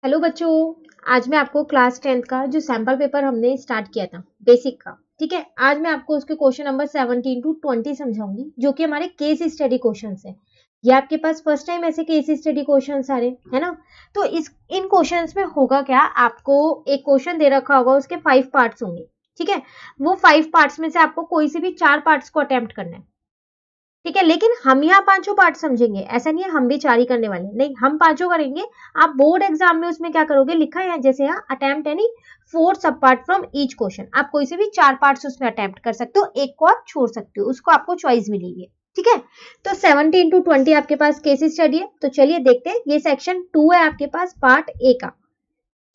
Hello बच्चों, आज मैं आपको क्लास 10th का जो सैम्पल पेपर हमने स्टार्ट किया था बेसिक का, ठीक है। आज मैं आपको उसके क्वेश्चन नंबर 17 to 20 समझाऊंगी जो कि हमारे केस स्टडी क्वेश्चंस हैं। ये आपके पास फर्स्ट टाइम ऐसे केस स्टडी क्वेश्चंस आ रहे हैं ना। तो इन क्वेश्चंस में होगा क्या, आपको एक क्वेश्चन दे रखा होगा, उसके 5 पार्ट्स होंगे, ठीक है। वो 5 पार्ट्स में से आपको कोई से भी 4 पार्ट्स को अटेम्प्ट करना है, ठीक है। लेकिन हम यहाँ पांचों पार्ट समझेंगे, ऐसा नहीं है हम भी 4 ही करने वाले, नहीं, हम पांचों करेंगे। आप बोर्ड एग्जाम में उसमें क्या करोगे, लिखा है जैसे यहाँ अटेम्प्ट एनी 4 सब पार्ट फ्रॉम ईच क्वेश्चन। आप कोई से भी 4 पार्ट्स उसमें अटेम्प्ट कर सकते हो, एक को आप छोड़ सकते हो, उसको आपको चॉइस मिली है, ठीक है। तो 17 to 20 आपके पास केस स्टडी है। तो चलिए देखते हैं, ये सेक्शन 2 है आपके पास पार्ट ए का,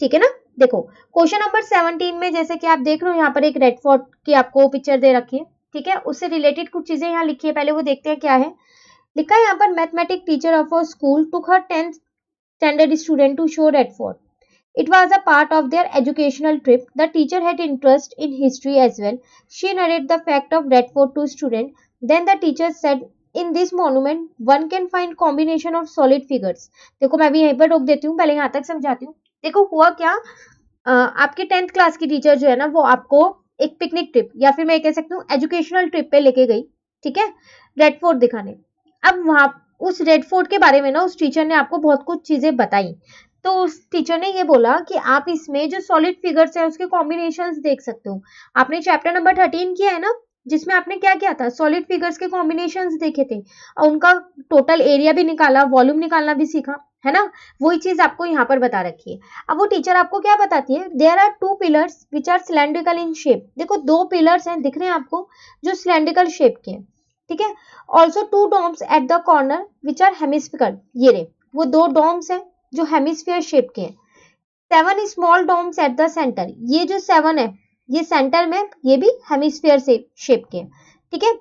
ठीक है ना। देखो क्वेश्चन नंबर 17 में जैसे कि आप देख रहे हो, यहाँ पर एक रेड फोर्ट की आपको पिक्चर दे रखी है, ठीक है। उससे रिलेटेड कुछ चीजें यहाँ लिखी है, पहले वो देखते हैं क्या है। लिखा है यहाँ पर, mathematic teacher of a school took her 10th standard student to show Red Fort. It was a part of their educational trip. The teacher had interest in history as well. She narrated the fact of Red Fort to student. Then the teacher said, in this monument one can find combination of solid figures. देखो मैं भी यहीं पर रोक देती हूँ, पहले यहाँ तक समझाती हूँ। देखो हुआ क्या, आपके 10th क्लास की टीचर जो है ना, वो आपको एक पिकनिक ट्रिप या फिर मैं कह सकती हूँ एजुकेशनल ट्रिप पे लेके गई, ठीक है, रेड फोर्ट दिखाने। अब वहां उस रेड फोर्ट के बारे में ना उस टीचर ने आपको बहुत कुछ चीजें बताई। तो उस टीचर ने ये बोला कि आप इसमें जो सॉलिड फिगर्स है उसके कॉम्बिनेशंस देख सकते हो। आपने चैप्टर नंबर 13 किया है ना, जिसमें आपने क्या किया था, सॉलिड फिगर्स के कॉम्बिनेशंस देखे थे और उनका टोटल एरिया भी निकाला, वॉल्यूम निकालना भी सीखा, है ना। वही चीज आपको यहाँ पर बता रखी है। अब वो टीचर आपको क्या बताती है, there are 2 pillars which are cylindrical in shape. देखो 2 पिलर्स हैं, दिख रहे हैं आपको, जो सिलेंड्रिकल शेप के हैं, ठीक है। Also 2 domes at the corner which are hemispherical. ये रे वो 2 डोम्स हैं जो हेमिस्फीयर शेप के हैं। 7 small domes at the centre. ये जो 7 है ये सेंटर में, ये भी हेमिस्फीयर शेप के हैं, ठीक है।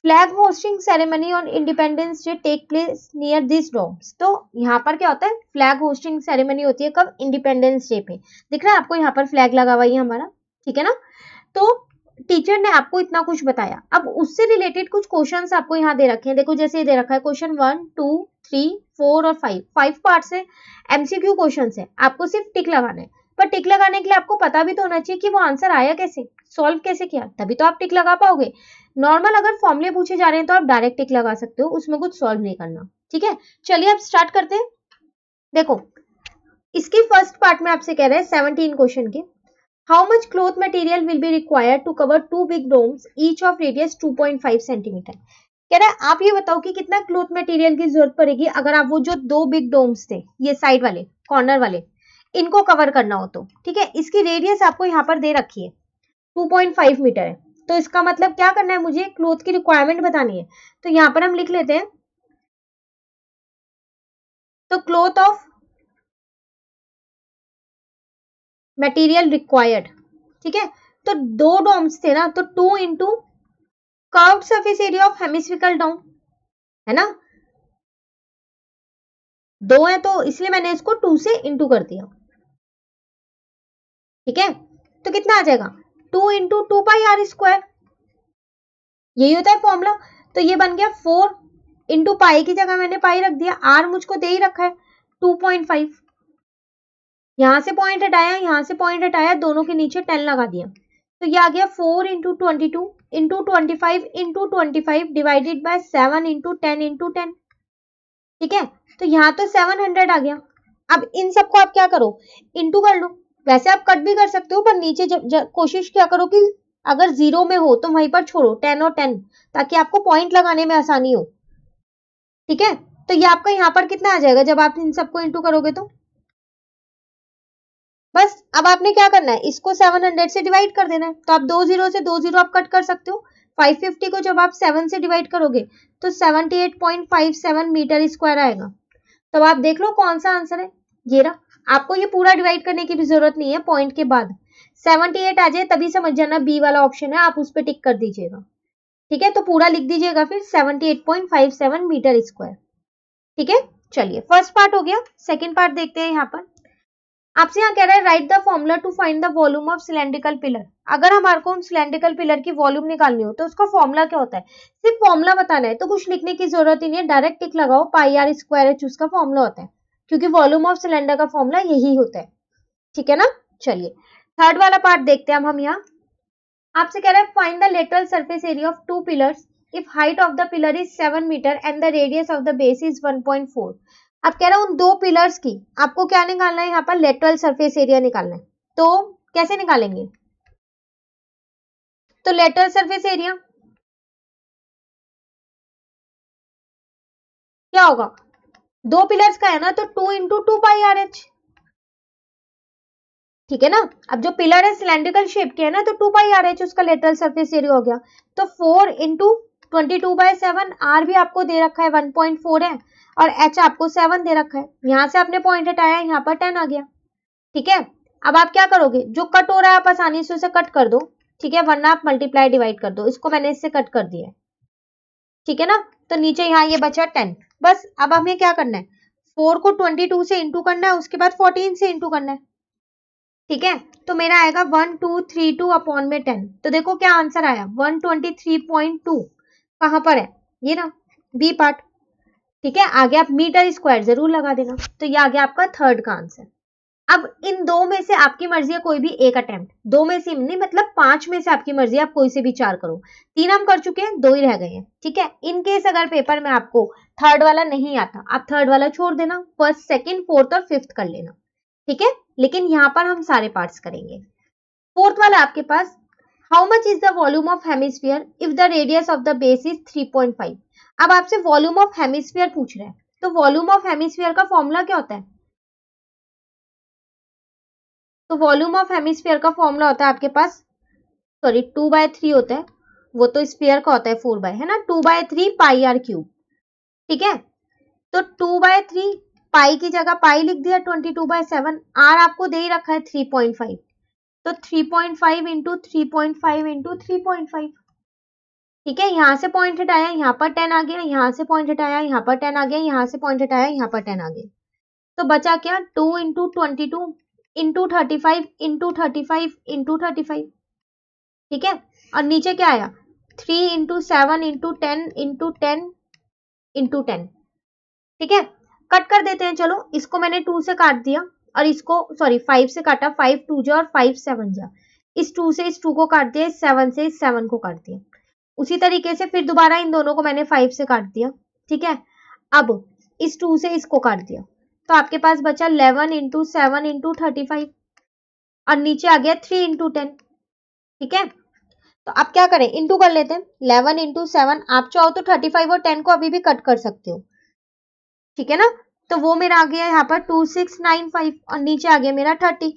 Flag hosting ceremony on Independence Day take place near this domes. तो यहाँ पर क्या होता है, फ्लैग होस्टिंग सेरेमनी होती है कब, इंडिपेंडेंस डे पे। दिख रहा है आपको यहाँ पर फ्लैग लगा हुआ है हमारा, ठीक है ना। तो टीचर ने आपको इतना कुछ बताया। अब उससे रिलेटेड कुछ क्वेश्चंस आपको यहाँ दे रखे हैं। देखो जैसे ये दे रखा है क्वेश्चन 1, 2, 3, 4 और 5 पार्ट्स है, एमसीक्यू क्वेश्चंस है। आपको सिर्फ टिक लगाना है, पर टिक लगाने के लिए आपको पता भी तो होना चाहिए कि वो आंसर आया कैसे, सॉल्व कैसे किया, तभी तो आप टिक लगा पाओगे। नॉर्मल अगर फॉर्मूले पूछे जा रहे हैं तो आप डायरेक्ट टिक लगा सकते हो, उसमें कुछ सॉल्व नहीं करना, ठीक है। चलिए अब स्टार्ट करते हैं। देखो इसके फर्स्ट पार्ट में आपसे कह रहे हैं 17 क्वेश्चन के, how much cloth material will be required to cover 2 big domes each of radius 2.5 centimeter। कह रहा है आप ये बताओ कि कितना क्लोथ मटेरियल की जरूरत पड़ेगी अगर आप वो जो 2 बिग डोम्स थे, ये साइड वाले कॉर्नर वाले, इनको कवर करना हो तो, ठीक है। इसकी रेडियस आपको यहाँ पर दे रखी है 2.5 मीटर है। तो इसका मतलब क्या करना है, मुझे क्लोथ की रिक्वायरमेंट बतानी है। तो यहाँ पर हम लिख लेते हैं, तो क्लोथ ऑफ मटेरियल रिक्वायर्ड, ठीक है। तो 2 डोम्स थे ना, तो 2 into curved surface area of hemispherical dome, है ना। 2 है तो इसलिए मैंने इसको 2 से इंटू कर दिया, ठीक है। तो कितना आ जाएगा, 2 इंटू 2 पाई आर स्क्वायर, यही होता है फॉर्मूला। तो ये बन गया 4 इंटू पाई की जगह मैंने पाई रख दिया, आर मुझको दे ही रखा है 2.5। यहां से पॉइंट हटाया, यहां से पॉइंट हटाया, दोनों के नीचे 10 लगा दिया। तो ये आ गया 4 into 22 into 25 into 25 divided by 7 into 10 into 10, ठीक है। तो यहाँ तो 700 आ गया। अब इन सबको आप क्या करो, इंटू कर लो। वैसे आप कट भी कर सकते हो, पर नीचे जब कोशिश क्या करो कि अगर 0 में हो तो वहीं पर छोड़ो 10 और 10, ताकि आपको पॉइंट लगाने में आसानी हो, ठीक है। तो ये आपका यहाँ पर कितना आ जाएगा जब आप इन सबको इंटू करोगे तो, बस अब आपने क्या करना है, इसको 700 से डिवाइड कर देना है। तो आप 2 0 से 2 0 आप कट कर सकते हो। 550 को जब आप 7 से डिवाइड करोगे तो 78.57 मीटर स्क्वायर आएगा। तब आप देख लो कौन सा आंसर है, ये रहा। आपको ये पूरा डिवाइड करने की भी जरूरत नहीं है, पॉइंट के बाद 78 आ जाए तभी समझ जाना बी वाला ऑप्शन है, आप उस पर टिक कर दीजिएगा, ठीक है। तो पूरा लिख दीजिएगा फिर 78.57 मीटर स्क्वायर, ठीक है। चलिए फर्स्ट पार्ट हो गया, सेकेंड पार्ट देखते हैं। यहाँ पर आपसे यहाँ कह रहा है write the formula to find the volume of cylindrical pillar. अगर हमारे को सिलेंड्रिकल पिलर की वॉल्यूम निकालनी हो तो उसका फॉर्मूला क्या होता है, सिर्फ फॉर्मूला बताना है, तो कुछ लिखने की जरूरत ही नहीं है, डायरेक्ट टिक लगाओ, पाई आर स्क्वायर एच उसका फॉर्मूला होता है, क्योंकि वॉल्यूम ऑफ सिलेंडर का फॉर्मूला यही होता है, ठीक है ना। चलिए थर्ड वाला पार्ट देखते हैं हम यहाँ आपसे कह रहा है find the lateral surface area of two pillars if height of the pillar is 7 metre and the radius of the base is 1.4। अब कह रहा है उन दो पिलर्स की आपको क्या निकालना है, यहाँ पर लेटरल सरफेस एरिया निकालना है। तो कैसे निकालेंगे, तो लेटरल सरफेस एरिया क्या होगा, दो पिलर्स का है ना, तो 2 इंटू 2 पाई आर एच, ठीक है ना। अब जो पिलर है सिलेंड्रिकल शेप के है ना, तो 2 पाई आर एच उसका लेटरल सरफेस एरिया हो गया। तो 4 इंटू 22/7, आर भी आपको दे रखा है 1.4 है और एच आपको 7 दे रखा है। यहां से आपने पॉइंट हटाया, यहाँ पर 10 आ गया, ठीक है। अब आप क्या करोगे, जो कट हो रहा है आप आसानी से उसे कट कर दो, ठीक है, वरना आप मल्टीप्लाई डिवाइड कर दो। इसको मैंने इससे कट कर दिया है, ठीक है ना। तो नीचे यहाँ ये बचा 10। बस अब हमें क्या करना है, 4 को 22 से इंटू करना है, उसके बाद 14 से इंटू करना है, ठीक है। तो मेरा आएगा 1232 अपॉन में 10। तो देखो क्या आंसर आया 123.2। कहां पर है, ये ना बी पार्ट, ठीक है। आगे आप मीटर स्क्वायर जरूर लगा देना। तो ये आ गया आपका थर्ड का आंसर। अब इन दो में से आपकी मर्जी है कोई भी एक अटेम्प्ट, दो में से नहीं मतलब 5 में से आपकी मर्जी है, आप कोई से भी 4 करो। 3 हम कर चुके हैं, 2 ही रह गए हैं, ठीक है। इन केस अगर पेपर में आपको थर्ड वाला नहीं आता, आप थर्ड वाला छोड़ देना, फर्स्ट सेकंड फोर्थ और फिफ्थ कर लेना, ठीक है। लेकिन यहाँ पर हम सारे पार्ट्स करेंगे। फोर्थ वाला आपके पास how much is the volume of hemisphere if the radius of the base is 3.5। अब आपसे वॉल्यूम ऑफ हेमिस्फीयर पूछ रहे हैं, तो वॉल्यूम ऑफ हेमिस्फीयर का फॉर्मूला क्या होता है, तो वॉल्यूम ऑफ हेमिस्फीयर का फॉर्मूला होता है आपके पास, सॉरी 2/3 होता है, वो तो स्फीयर का होता है 4 है ना, 2/3 पाई आर क्यूब, ठीक है। तो 2/3 पाई की जगह पाई लिख दिया 22/7, आर आपको दे ही रखा है 3.5, तो 3.5 इंटू 3.5 इंटू 3.5, ठीक है। यहां से पॉइंट हटाया, यहाँ पर 10 आ गया, यहाँ से पॉइंट हटाया, यहाँ पर 10 आ गया, यहाँ से पॉइंट हटाया, यहाँ पर 10 आ गया। तो बचा क्या 2 इंटू 22 इंटू 35 इंटू 35 इंटू 35, ठीक है। और नीचे क्या आया 3 इंटू 7 इंटू 10 इंटू 10 इंटू 10, ठीक है। कट कर देते हैं, चलो इसको मैंने 2 से काट दिया और इसको सॉरी 5 से काटा, 5 2 जा और 5 7 जा, इस 2 से इस 2 को काट दिया, इस 7 से इस 7 को काट दिया। उसी तरीके से फिर दोबारा इन दोनों को मैंने 5 से काट दिया, ठीक है। अब इस 2 से इसको काट दिया, तो आपके पास बचा 11 इंटू 7 इंटू 35 और नीचे आ गया 3 इंटू 10, ठीक है। तो आप क्या करें, इंटू कर लेते हैं 11 इंटू 7, आप चाहो तो 35 और 10 को अभी भी कट कर सकते हो, ठीक है ना। तो वो मेरा आ गया यहाँ पर 2695 और नीचे आ गया मेरा 30।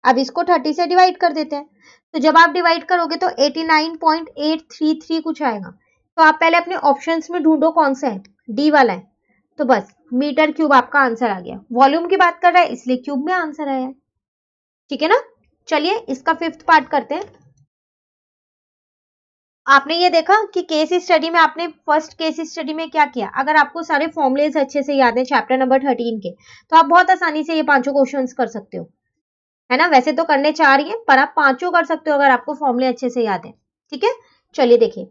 अब इसको 30 से डिवाइड कर देते हैं, तो जब आप डिवाइड करोगे तो 89.833 कुछ आएगा। तो आप पहले अपने ऑप्शंस में ढूंढो कौन सा है, डी वाला है। तो बस मीटर क्यूब आपका आंसर आ गया, वॉल्यूम की बात कर रहा है इसलिए क्यूब में आंसर आया है, ठीक है ना। चलिए इसका फिफ्थ पार्ट करते हैं। आपने ये देखा कि केस स्टडी में आपने फर्स्ट केस स्टडी में क्या किया, अगर आपको सारे फॉर्मुलेज अच्छे से याद है चैप्टर नंबर 13 के, तो आप बहुत आसानी से ये पांचों क्वेश्चंस कर सकते हो, है ना। वैसे तो करने 4 ही है, पर आप पांचों कर सकते हो अगर आपको फॉर्मुले अच्छे से याद है, ठीक है। चलिए देखिए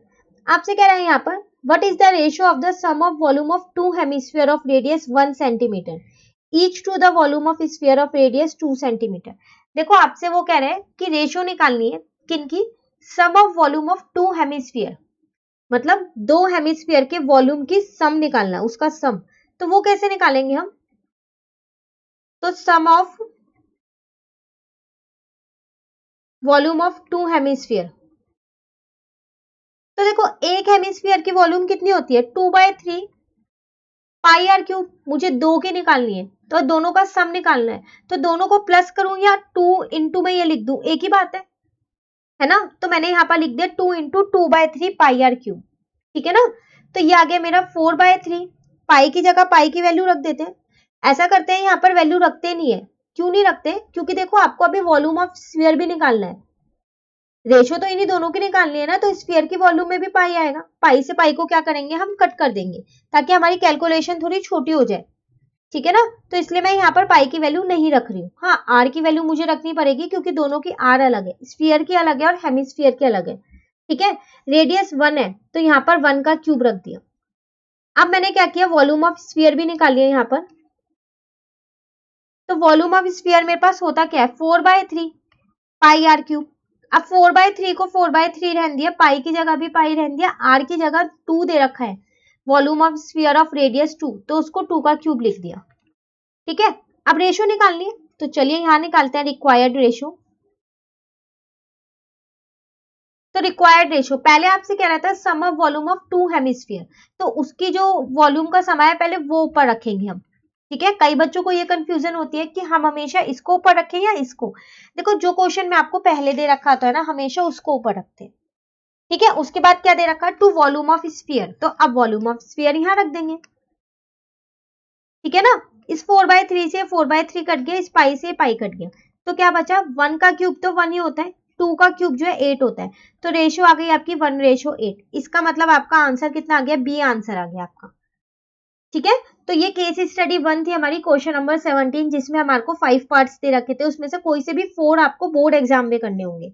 आपसे कह रहा है यहाँ पर what is the ratio of the sum of volume of two hemisphere of radius 1 centimetre each to the volume of sphere of radius 2 centimetre. देखो आपसे वो कह रहे हैं कि रेशियो निकालनी है किनकी, sum of volume of two hemisphere, मतलब दो हेमिस्फीयर के वॉल्यूम की सम निकालना, उसका सम। तो वो कैसे निकालेंगे हम, तो sum of volume of two hemisphere, तो देखो एक हेमिस्फीयर की वॉल्यूम कितनी होती है 2/3 पाई आर क्यूब, मुझे दो की निकालनी है तो दोनों का सम निकालना है, तो दोनों को प्लस करूं या 2 इंटू में ये लिख दूं, एक ही बात है ना। तो मैंने यहाँ पर लिख दिया 2 इंटू 2/3 पाई आर क्यूब, ठीक है ना। तो ये आ गया मेरा 4/3, पाई की जगह पाई की वैल्यू रख देते हैं। ऐसा करते हैं यहाँ पर वैल्यू रखते नहीं है, क्यों नहीं रखते, क्योंकि देखो आपको अभी वॉल्यूम ऑफ स्फीयर भी निकालना है, रेशो तो इन्हीं दोनों की निकालनी है ना, तो स्फीयर की वॉल्यूम में भी पाई आएगा, पाई से पाई को क्या करेंगे हम कट कर देंगे ताकि हमारी कैलकुलेशन थोड़ी छोटी हो जाए, ठीक है ना। तो इसलिए मैं यहाँ पर पाई की वैल्यू नहीं रख रही हूँ, हाँ आर की वैल्यू मुझे रखनी पड़ेगी क्योंकि दोनों की आर अलग है, स्फीयर की अलग है और हेमिस्फीयर की अलग है, ठीक है। रेडियस 1 है तो यहाँ पर 1 का क्यूब रख दिया। अब मैंने क्या किया, वॉल्यूम ऑफ स्फीयर भी निकाल लिया यहाँ पर, तो वॉल्यूम ऑफ स्फीयर मेरे पास होता क्या है 4/3 पाई आर क्यूब। अब 4/3 को 4/3 रहने दिया, पाई की जगह भी पाई रहने दिया, आर की जगह 2 दे रखा है, volume of sphere of radius 2, तो उसको 2 का क्यूब लिख दिया। ठीक है, अब रेशो निकालनी है, तो चलिए यहां निकालते हैं रिक्वायर्ड रेशो। तो रिक्वायर्ड रेशो पहले आपसे कह रहा था सम ऑफ वॉल्यूम ऑफ 2 हेमिस्फीयर, तो उसकी जो वॉल्यूम का समय है पहले वो ऊपर रखेंगे हम। ठीक है, कई बच्चों को ये कंफ्यूजन होती है कि हम हमेशा इसको ऊपर रखें या इसको। देखो जो क्वेश्चन में आपको पहले दे रखा था ना, हमेशा उसको ऊपर रखते हैं। ठीक है, उसके बाद क्या दे रखा है, टू वॉल्यूम ऑफ स्फीयर, तो अब वॉल्यूम ऑफ स्फीयर यहां रख देंगे। ठीक है ना, इस 4/3 से 4/3 कट गया, इस पाई से पाई कट गया, तो क्या बचा 1 का क्यूब तो 1 ही होता है, 2 का क्यूब जो है 8 होता है, तो रेशियो आ गई आपकी 1:8। इसका मतलब आपका आंसर कितना आ गया, बी आंसर आ गया आपका। ठीक है, तो ये केस स्टडी 1 थी हमारी क्वेश्चन नंबर 17, जिसमें हमारे को 5 पार्ट्स दे रखे थे, उसमें से कोई से भी 4 आपको बोर्ड एग्जाम में करने होंगे।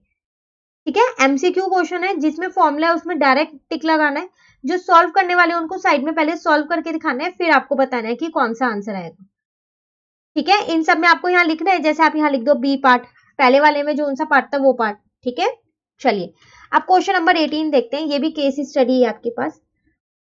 ठीक है, एमसीक्यू क्वेश्चन है जिसमें फॉर्मूला है, उसमें डायरेक्ट टिक लगाना है, जो सॉल्व करने वाले उनको साइड में पहले सॉल्व करके दिखाना है, फिर आपको बताना है कि कौन सा आंसर आएगा। ठीक है, इन सब में आपको यहाँ लिखना है, जैसे आप यहाँ लिख दो बी पार्ट, पहले वाले में जो उनसा पार्ट था वो पार्ट। ठीक है, चलिए अब क्वेश्चन नंबर 18 देखते हैं, ये भी केस स्टडी है आपके पास।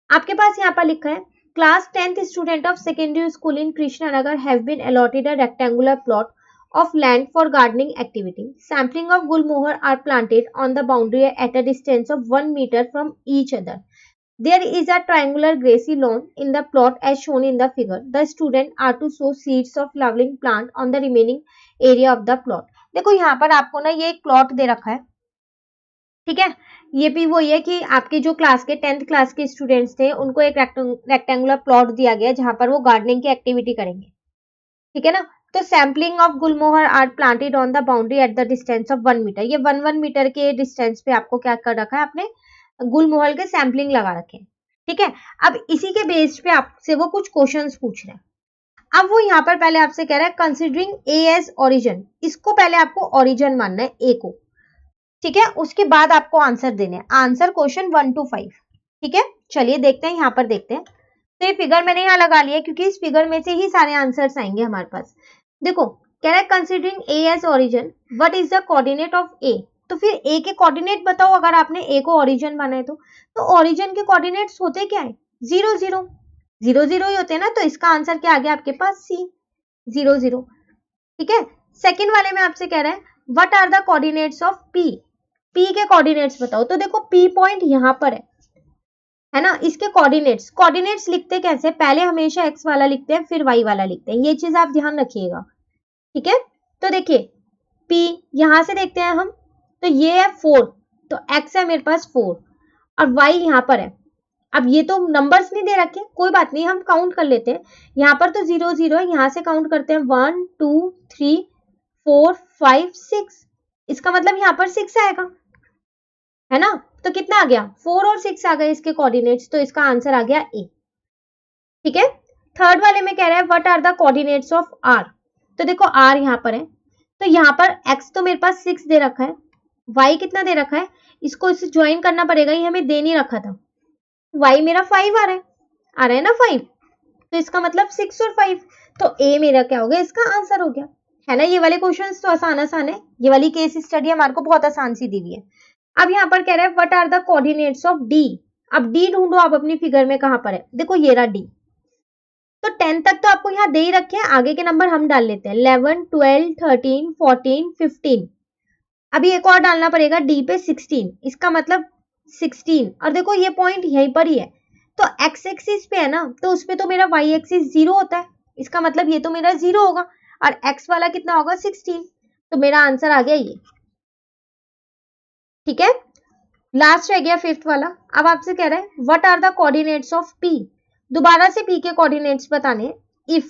आपके पास यहाँ पर लिखा है class 10th student of secondary school in Krishnanagar have been allotted a rectangular plot of land for gardening activity. Sampling of gulmohar are planted on the boundary at a distance of 1 meter from each other. There is a triangular grassy lawn in the plot as shown in the figure. The students are to sow seeds of flowering plant on the remaining area of the plot. देखो यहाँ पर आपको ना ये एक plot दे रखा है। ठीक है, ये भी वही है कि आपके जो क्लास के 10th क्लास के स्टूडेंट्स थे उनको एक रेक्टेंगुलर प्लॉट दिया गया जहां पर वो गार्डनिंग की एक्टिविटी करेंगे। ठीक है ना, तो sampling of gulmohar are planted on the boundary at the distance of 1 metre, ये 1 मीटर के डिस्टेंस पे आपको क्या कर रखा है, आपने गुलमोहर के सैम्पलिंग लगा रखे हैं। ठीक है, अब इसी के बेस पे आपसे वो कुछ क्वेश्चंस पूछ रहे हैं। अब वो यहाँ पर पहले आपसे कह रहा है कंसिडरिंग ए एज ओरिजिन, इसको पहले आपको ओरिजिन मानना है ए को। ठीक है, उसके बाद आपको आंसर देने हैं, आंसर क्वेश्चन 1 to 5। ठीक है, चलिए देखते हैं, यहाँ पर देखते हैं। तो ये फिगर मैंने यहाँ लगा लिया क्योंकि इस फिगर में से ही सारे आंसर्स आएंगे हमारे पास। देखो कह रहा है considering A as origin what is the coordinate of A, तो फिर ए के कोऑर्डिनेट बताओ, अगर आपने ए को ओरिजिन माना है तो ओरिजिन के कोऑर्डिनेट्स होते क्या है 0 0 0 0 ही होते हैं ना, तो इसका आंसर क्या आ गया आपके पास सी 0 0। ठीक है, सेकंड वाले में आपसे कह रहा है what are the coordinates of P, P के कोऑर्डिनेट्स बताओ, तो देखो पी पॉइंट यहाँ पर है ना, इसके कोऑर्डिनेट्स लिखते कैसे, पहले हमेशा एक्स वाला लिखते हैं फिर वाई वाला लिखते हैं, ये चीज आप ध्यान रखिएगा। ठीक है, तो देखिए P यहां से देखते हैं हम, तो ये है 4, तो x है मेरे पास 4 और y यहाँ पर है। अब ये तो नंबर्स नहीं दे रखे, कोई बात नहीं, हम काउंट कर लेते हैं। यहाँ पर तो 0 0 है, यहाँ से काउंट करते हैं 1 2 3 4 5 6, इसका मतलब यहाँ पर 6 आएगा, है ना, तो कितना आ गया 4 और 6 आ गए इसके कोऑर्डिनेट्स, तो इसका आंसर आ गया ए। ठीक है, थर्ड वाले में कह रहा है what are the coordinates of R, तो देखो आर यहाँ पर है, तो यहाँ पर x तो मेरे पास 6 दे रखा है, y कितना दे रखा है, इसको इससे ज्वाइन करना पड़ेगा, ये हमें दे नहीं रखा था, y मेरा 5 आ रहा है ना 5, तो इसका मतलब 6 और 5, तो a मेरा क्या हो गया, इसका आंसर हो गया। है ना, ये वाले क्वेश्चंस तो आसान आसान है, ये वाली केस स्टडी हमारे को बहुत आसान सी दी हुई है। अब यहाँ पर कह रहा है what are the coordinates of d, अब d ढूंढो आप अपनी फिगर में कहां पर है, देखो ये रहा d, तो 10 तक तो आपको यहाँ दे ही रखे हैं, आगे के नंबर हम डाल लेते हैं 11 12 13 14 15, अभी एक और डालना पड़ेगा डी पे 16, इसका मतलब 16, और देखो ये पॉइंट यहीं पर ही है, तो एक्स एक्सिस पे है ना, तो उस पे तो मेरा वाई एक्सिस 0 होता है, इसका मतलब ये तो मेरा 0 होगा, और एक्स वाला कितना होगा 16, तो मेरा आंसर आ गया ये। ठीक है, लास्ट रह गया फिफ्थ वाला। अब आपसे कह रहा है what are the coordinates of P, दोबारा से पी के कोऑर्डिनेट्स बताने, if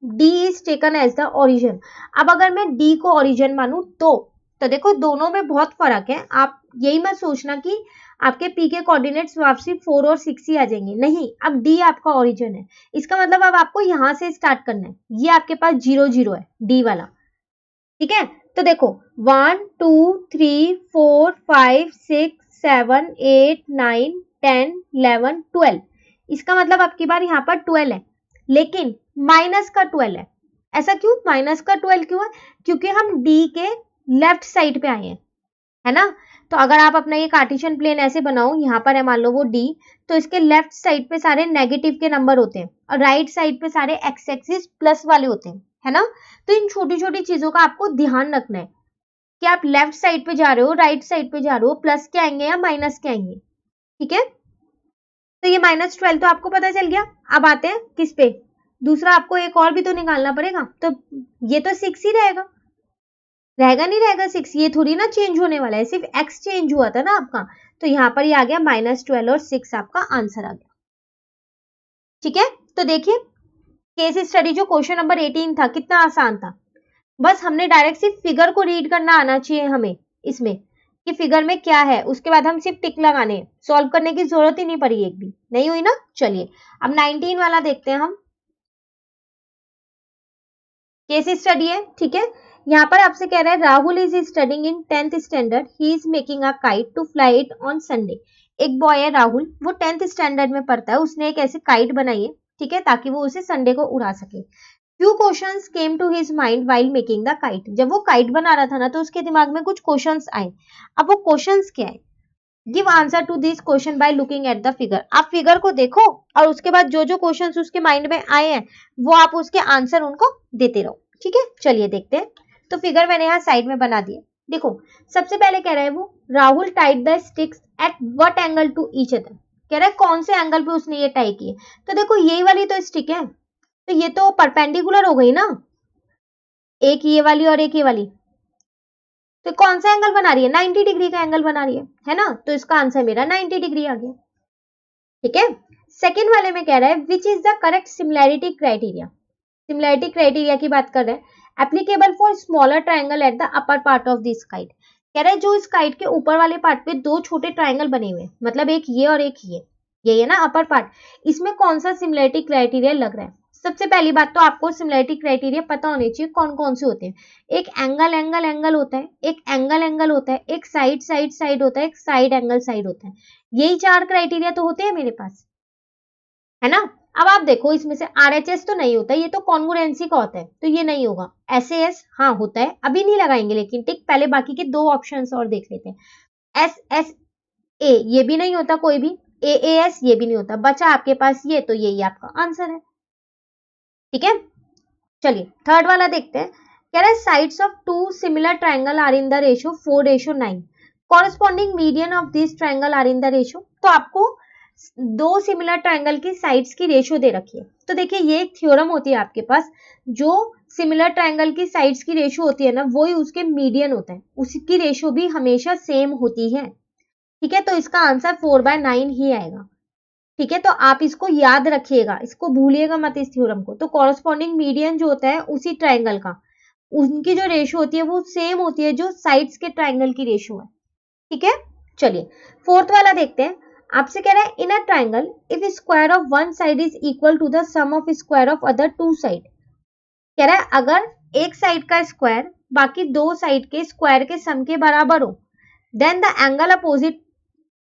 D is taken as the origin, अब अगर मैं डी को ओरिजिन मानूं तो देखो दोनों में बहुत फर्क है, आप यही मत सोचना कि आपके पी के कोऑर्डिनेट्स वापसी 4 और 6 ही आ जाएंगे, नहीं, अब डी आपका ओरिजिन है, इसका मतलब अब आपको यहां से स्टार्ट करना है, ये आपके पास 0 0 है डी वाला। ठीक है, तो देखो 1 2 3 4 5 6 7 8 9 10 11 12, इसका मतलब आपकी बार यहाँ पर 12 है, लेकिन माइनस का 12 है, ऐसा क्यों, माइनस का 12 क्यों है, क्योंकि हम डी के लेफ्ट साइड पे आए हैं, है ना। तो अगर आप अपना ये कार्टेशियन प्लेन ऐसे बनाओ, यहाँ पर है मान लो वो डी, तो इसके लेफ्ट साइड पे सारे नेगेटिव के नंबर होते हैं और राइट साइड पे सारे एक्स एक्सिस प्लस वाले होते हैं, है ना। तो इन छोटी छोटी चीजों का आपको ध्यान रखना है कि आप लेफ्ट साइड पे जा रहे हो, राइट साइड पे जा रहे हो, प्लस के आएंगे या माइनस के आएंगे, ठीक है। तो ये -12 तो आपको पता चल गया। अब आते हैं किस पे, दूसरा आपको एक और भी तो निकालना पड़ेगा, तो ये तो 6 ही रहेगा, रहेगा नहीं रहेगा 6, ये थोड़ी ना चेंज होने वाला है, सिर्फ x चेंज हुआ था ना आपका, तो यहाँ पर ये आ गया -12 और 6 आपका आंसर आ गया, ठीक है। तो देखिए केस स्टडी जो क्वेश्चन नंबर 18 था कितना आसान था, बस हमने डायरेक्ट सिर्फ फिगर को रीड करना आना चाहिए हमें इसमें कि फिगर में क्या है, उसके बाद हम सिर्फ टिक लगाने, सॉल्व करने की जरूरत ही नहीं पड़ी, एक भी नहीं हुई ना। चलिए अब 19 वाला देखते हैं हम, केस स्टडी है, ठीक है। यहाँ पर आपसे कह रहा है Rahul is studying in 10th standard, he is making a kite to fly it on Sunday. एक बॉय है राहुल, वो 10th स्टैंडर्ड में पढ़ता है, उसने एक ऐसी काइट बनाई है, ठीक है, ताकि वो उसे संडे को उड़ा सके। Few questions came to his mind while making the kite, जब वो काइट बना रहा था ना तो उसके दिमाग में कुछ क्वेश्चंस आए। अब वो क्वेश्चंस क्या है, give answer to this question by looking at the figure. आप फिगर को देखो और उसके बाद जो जो क्वेश्चंस उसके माइंड में आए हैं वो आप उसके आंसर उनको देते रहो, ठीक है। चलिए देखते हैं, तो फिगर मैंने यहाँ साइड में बना दिया। देखो सबसे पहले कह रहा है वो Rahul tied the sticks at what angle to each other, कह रहा है कौन से एंगल पे उसने ये टाई की है। तो देखो यही वाली तो स्टिक है, तो ये तो परपेंडिकुलर हो गई ना, एक ये वाली और एक ये वाली, तो कौन सा एंगल बना रही है, 90 डिग्री का एंगल बना रही है ना। तो इसका आंसर मेरा 90 डिग्री आ गया, ठीक है। सेकेंड वाले में कह रहा है which is the correct similarity criteria, similarity criteria की बात कर रहे हैं, applicable for smaller triangle at the upper part of this kite. कह रहा है जो इस काइट के ऊपर वाले पार्ट पे दो छोटे ट्राइंगल बने हुए हैं, मतलब एक ये और एक ये है ना अपर पार्ट, इसमें कौन सा सिमिलैरिटी क्राइटेरिया लग रहा है। सबसे पहली बात तो आपको सिमिलैरिटी क्राइटेरिया पता होने चाहिए कौन कौन से होते हैं। एक एंगल एंगल एंगल होता है, एक एंगल एंगल होता है, एक साइड साइड साइड होता है, एक साइड एंगल साइड होता है। यही 4 क्राइटेरिया तो होते हैं मेरे पास, है ना। अब आप देखो इसमें से RHS तो नहीं होता, ये तो कॉन्ग्रुएंसी का होता है, तो ये नहीं होगा। SAS हाँ होता है, अभी नहीं लगाएंगे लेकिन टिक, पहले बाकी के 2 ऑप्शंस और देख लेते हैं। SSA ये भी नहीं होता कोई भी, AAS ये भी नहीं होता, बचा आपके पास ये, तो यही आपका आंसर है, ठीक है। चलिए थर्ड वाला देखते हैं, कह रहा है sides of two similar triangle are in the ratio 4:9, corresponding median of this triangle are in the ratio. तो आपको दो सिमिलर ट्राइंगल की साइड्स की रेशियो दे रखी है, तो देखिए ये एक थ्योरम होती है आपके पास, जो सिमिलर ट्राइंगल की साइड्स की रेशियो होती है ना वही उसके मीडियन होता है, उसकी रेशियो भी हमेशा सेम होती है, ठीक है। तो इसका आंसर 4/9 ही आएगा, ठीक है। तो आप इसको याद रखिएगा, इसको भूलिएगा मत इस थ्योरम को। तो कॉरेस्पॉन्डिंग मीडियन जो होता है उसी ट्राइंगल का, उनकी जो रेशियो होती है वो सेम होती है जो साइड्स के ट्राइंगल की रेशियो है, ठीक है। चलिए फोर्थ वाला देखते हैं, आपसे कह रहा है in a triangle if square of one side is equal to the sum of square of other two side. कह रहा है अगर एक साइड का स्क्वायर बाकी दो साइड के स्क्वायर के सम के बराबर हो, then the angle opposite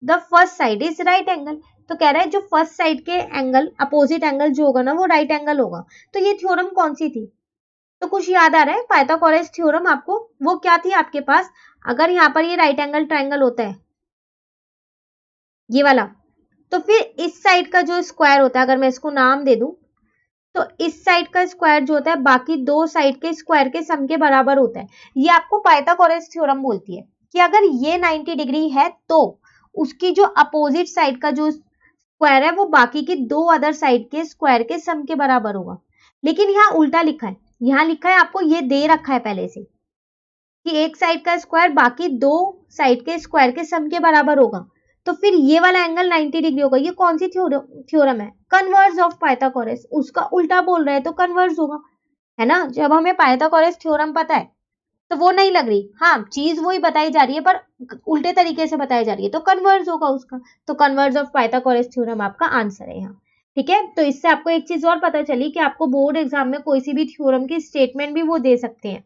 the first side is right angle. तो कह रहा है जो फर्स्ट साइड के एंगल अपोजिट एंगल जो होगा ना वो राइट एंगल होगा। तो ये थ्योरम कौन सी थी, तो कुछ याद आ रहा है, पाइथागोरस थ्योरम आपको, वो क्या थी आपके पास, अगर यहाँ पर ये राइट एंगल ट्राइंगल होता है ये वाला, तो फिर इस साइड का जो स्क्वायर होता है, अगर मैं इसको नाम दे दूं, तो इस साइड का स्क्वायर जो होता है बाकी दो साइड के स्क्वायर के सम के बराबर होता है। ये आपको पाइथागोरस थ्योरम बोलती है कि अगर ये 90 डिग्री है तो उसकी जो अपोजिट साइड का जो स्क्वायर है वो बाकी की दो अदर साइड के स्क्वायर के सम के बराबर होगा। लेकिन यहाँ उल्टा लिखा है, यहाँ लिखा है आपको ये दे रखा है पहले से कि एक साइड का स्क्वायर बाकी दो साइड के स्क्वायर के सम के बराबर होगा, तो फिर ये वाला एंगल 90 डिग्री होगा। ये कौन सी थ्योरम है, कन्वर्स ऑफ पाइथागोरस, उसका उल्टा बोल रहे हैं तो कन्वर्स होगा, है ना। जब हमें पाइथागोरस थ्योरम पता है तो वो नहीं लग रही, हाँ चीज वही बताई जा रही है पर उल्टे तरीके से बताई जा रही है, तो कन्वर्स होगा उसका। तो कन्वर्स ऑफ पाइथागोरस थ्योरम आपका आंसर है यहाँ, ठीक है। तो इससे आपको एक चीज और पता चली कि आपको बोर्ड एग्जाम में कोई सी भी थ्योरम की स्टेटमेंट भी वो दे सकते हैं,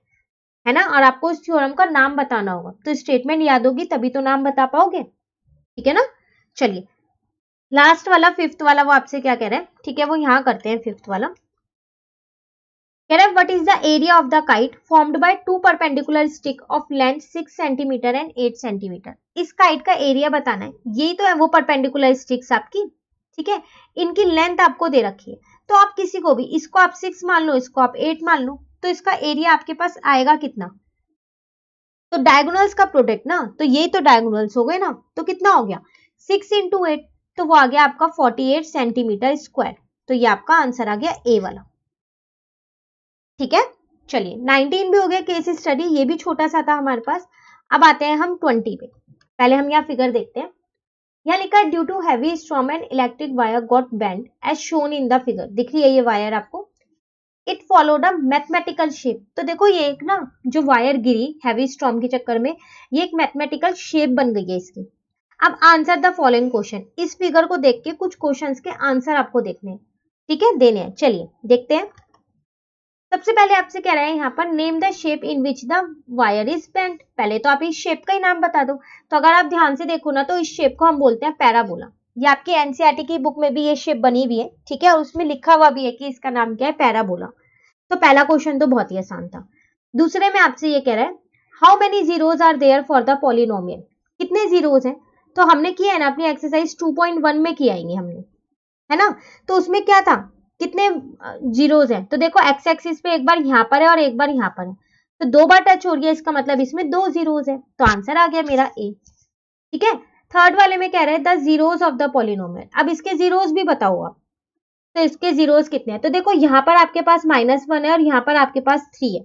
है ना, और आपको उस थ्योरम का नाम बताना होगा। तो स्टेटमेंट याद होगी तभी तो नाम बता पाओगे, ठीक है ना। चलिए लास्ट वाला फिफ्थ वाला वो आपसे क्या कह रहे हैं, ठीक है, वो यहाँ करते हैं फिफ्थ वाला। कह रहा है what is the area of the kite formed by two perpendicular stick of length 6 centimetre and 8 centimetre. इस काइट का एरिया बताना है। यही तो है वो परपेंडिकुलर स्टिक्स आपकी, ठीक है। इनकी लेंथ आपको दे रखी है, तो आप किसी को भी, इसको आप 6 मान लो, इसको आप 8 मान लो, तो इसका एरिया आपके पास आएगा कितना? तो डायगोनल्स का प्रोडक्ट ना, तो ये तो डायगोनल्स हो गए ना, तो कितना हो गया 6 इंटू 8, तो वो आ गया आपका 48 सेंटीमीटर स्क्वायर। तो ये आपका आंसर आ गया ए वाला, ठीक है। चलिए 19 भी हो गया केस स्टडी, ये भी छोटा सा था हमारे पास। अब आते हैं हम 20 पे। पहले हम यहाँ फिगर देखते हैं। यहाँ लिखा है due to heavy storm and electric wire got bend as shown in the figure. दिख रही है ये वायर आपको। It followed a mathematical shape. तो देखो ये एक ना जो वायर गिरी हैवी स्टॉर्म के चक्कर में, ये एक मैथमेटिकल शेप बन गई है इसकी। अब आंसर द फॉलोइंग क्वेश्चन। इस फिगर को देख के कुछ क्वेश्चंस के आंसर आपको देखने हैं, ठीक है, देने हैं। चलिए देखते हैं। सबसे पहले आपसे कह रहा है यहाँ पर name the shape in which the wire is bent. पहले तो आप इस शेप का ही नाम बता दो। तो अगर आप ध्यान से देखो ना, तो इस शेप को हम बोलते हैं पैराबोला। ये आपकी एनसीईआरटी की बुक में भी ये शेप बनी हुई है, ठीक है, और उसमें लिखा हुआ भी है कि इसका नाम क्या है, पैराबोला। तो पहला क्वेश्चन तो बहुत ही आसान था। दूसरे में आपसे ये कह रहा है how many zeros are there for the polynomial. कितने जीरोज हैं? तो हमने किया है ना अपनी एक्सरसाइज 2.1 में किया है हमने, है ना। तो उसमें क्या था, कितने जीरोज हैं? तो देखो एक्स एक्सिस पे एक बार यहाँ पर है और एक बार यहाँ पर है, तो दो बार टच हो गया, इसका मतलब इसमें दो जीरोज है। तो आंसर आ गया मेरा ए, ठीक है। थर्ड वाले में कह रहे हैं the zeros of the polynomial. अब इसके जीरोज भी बताओ आप, तो इसके जीरोज कितने हैं? तो देखो यहाँ पर आपके पास -1 है और यहाँ पर आपके पास 3 है,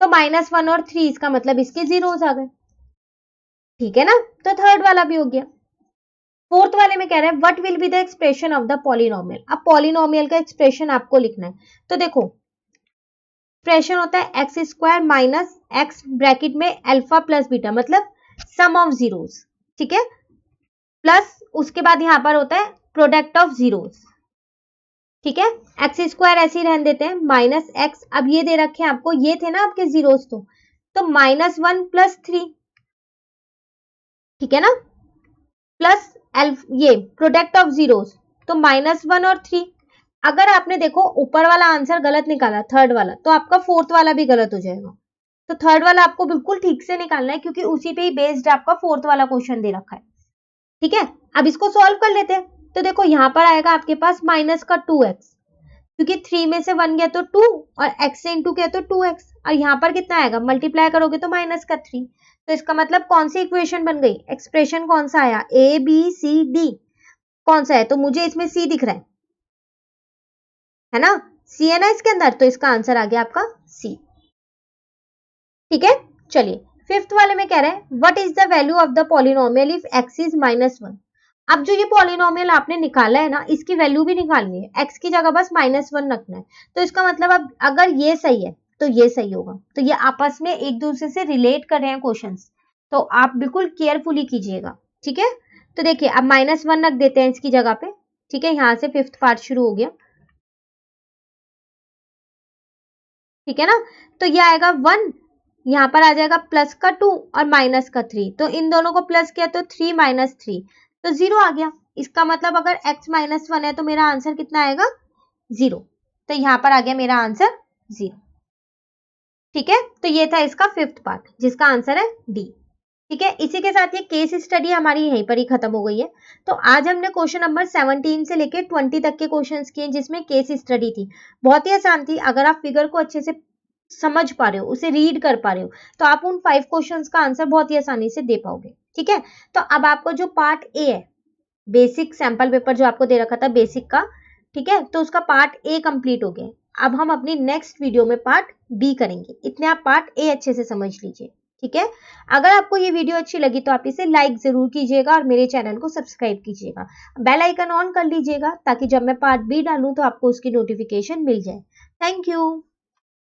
तो -1 और 3 इसका मतलब इसके जीरोज आ गए, ठीक है ना। तो थर्ड वाला भी हो गया। फोर्थ वाले में कह रहा है what will be the expression of the polynomial. अब पॉलिनोमियल का एक्सप्रेशन आपको लिखना है। तो देखो एक्सप्रेशन होता है x square minus x bracket में अल्फा प्लस बीटा, मतलब सम ऑफ जीरोस, ठीक है, प्लस उसके बाद यहां पर होता है प्रोडक्ट ऑफ जीरोस, ठीक है। एक्स स्क्वायर ऐसे ही रहने देते हैं माइनस एक्स। अब ये दे रखे हैं आपको, ये थे ना आपके जीरोस, तो -1 प्लस 3, ठीक है ना, प्लस ये प्रोडक्ट ऑफ जीरोस, तो -1 और 3। अगर आपने देखो ऊपर वाला आंसर गलत निकाला थर्ड वाला, तो आपका फोर्थ वाला भी गलत हो जाएगा। तो थर्ड वाला आपको बिल्कुल ठीक से निकालना है, क्योंकि उसी पे ही बेस्ड आपका फोर्थ वाला क्वेश्चन दे रखा है, ठीक है। अब इसको सॉल्व कर लेते हैं। तो देखो यहाँ पर आएगा आपके पास माइनस का 2x, क्योंकि 3 में से 1 गया तो 2 और x से इंटू किया तो 2x, और यहाँ पर कितना आएगा, मल्टीप्लाई करोगे तो माइनस का 3। तो इसका मतलब कौन सी इक्वेशन बन गई, एक्सप्रेशन कौन सा आया, ए बी सी डी, कौन सा है? तो मुझे इसमें सी दिख रहा है ना, सी है ना इसके अंदर, तो इसका आंसर आ गया आपका सी, ठीक है। चलिए फिफ्थ वाले में कह रहे हैं what is the value of the polynomial if x is -1। अब जो ये पॉलिनोमियल आपने निकाला है ना, इसकी वैल्यू भी निकालनी है, x की जगह बस -1 रखना है। तो इसका मतलब अब अगर ये सही है तो ये सही होगा। तो ये आपस में एक दूसरे से रिलेट कर रहे हैं क्वेश्चंस, तो आप बिल्कुल केयरफुली कीजिएगा, ठीक है। तो देखिए अब -1 रख देते हैं इसकी जगह पे, ठीक है, यहाँ से फिफ्थ पार्ट शुरू हो गया, ठीक है ना। तो ये आएगा 1, यहाँ पर आ जाएगा प्लस का 2 और माइनस का 3, तो इन दोनों को प्लस किया तो 3 - 3, तो 0 आ गया। इसका मतलब अगर x -1 है तो मेरा आंसर कितना आएगा, 0। तो यहाँ पर आ गया मेरा आंसर 0, ठीक है। तो ये था इसका फिफ्थ पार्ट, जिसका आंसर है डी, ठीक है। इसी के साथ ये केस स्टडी हमारी यहीं पर ही खत्म हो गई है। तो आज हमने क्वेश्चन नंबर 17 से लेकर 20 तक के क्वेश्चंस किए, जिसमें केस स्टडी थी। बहुत ही आसान थी। अगर आप फिगर को अच्छे से समझ पा रहे हो, उसे रीड कर पा रहे हो, तो आप उन 5 क्वेश्चंस का आंसर बहुत ही आसानी से दे पाओगे, ठीक है। तो अब आपको जो पार्ट ए है, बेसिक सैंपल पेपर जो आपको दे रखा था बेसिक का, ठीक है, तो उसका पार्ट ए कंप्लीट हो गया। अब हम अपनी नेक्स्ट वीडियो में पार्ट बी करेंगे। इतने आप पार्ट ए अच्छे से समझ लीजिए, ठीक है। अगर आपको ये वीडियो अच्छी लगी तो आप इसे लाइक जरूर कीजिएगा और मेरे चैनल को सब्सक्राइब कीजिएगा, बेल आइकन ऑन कर लीजिएगा, ताकि जब मैं पार्ट बी डालूं तो आपको उसकी नोटिफिकेशन मिल जाए। Thank you.